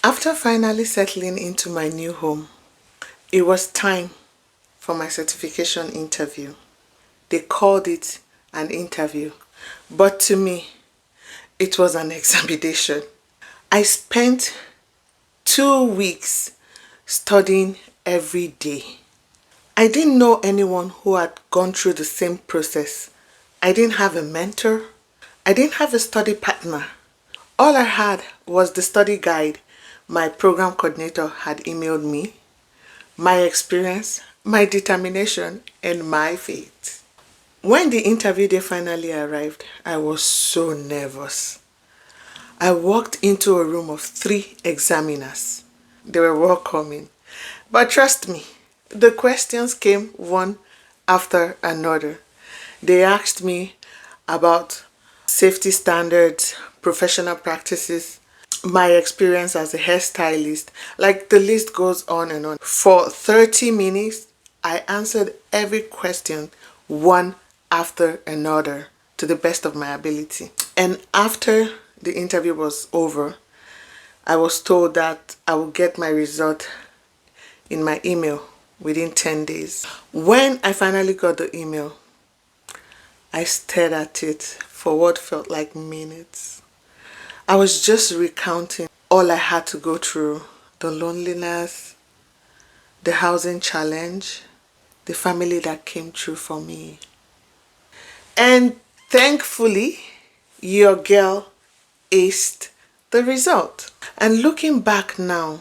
After finally settling into my new home, it was time for my certification interview. They called it an interview, but to me, it was an examination. I spent 2 weeks studying every day. I didn't know anyone who had gone through the same process. I didn't have a mentor. I didn't have a study partner. All I had was the study guide my program coordinator had emailed me, my experience, my determination, and my faith. When the interview day finally arrived, I was so nervous. I walked into a room of 3 examiners. They were welcoming. But trust me, the questions came one after another. They asked me about safety standards, professional practices, my experience as a hairstylist. Like the list goes on and on. For 30 minutes, I answered every question one after another to the best of my ability. And after the interview was over, I was told that I would get my result in my email within 10 days. When I finally got the email, I stared at it for what felt like minutes. I was just recounting all I had to go through, the loneliness, the housing challenge, the family that came through for me. And thankfully, your girl aced the result. And looking back now,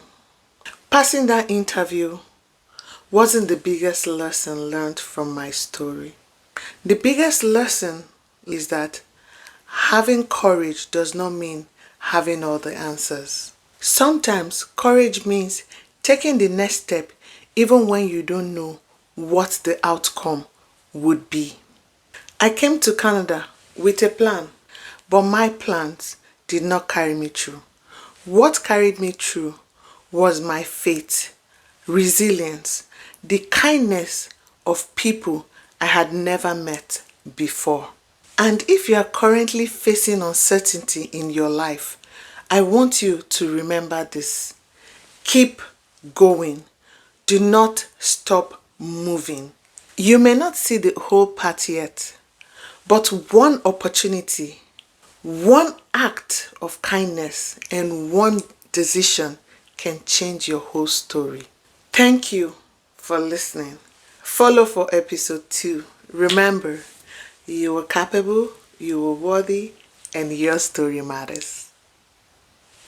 passing that interview wasn't the biggest lesson learned from my story. The biggest lesson is that having courage does not mean having all the answers. Sometimes courage means taking the next step even when you don't know what the outcome would be. I came to Canada with a plan, but my plans did not carry me through. What carried me through was my faith, resilience, the kindness of people I had never met before. And if you are currently facing uncertainty in your life, I want you to remember this. Keep going. Do not stop moving. You may not see the whole path yet, but one opportunity, one act of kindness, and one decision can change your whole story. Thank you for listening. Follow for episode 2. Remember, you are capable, you are worthy, and your story matters.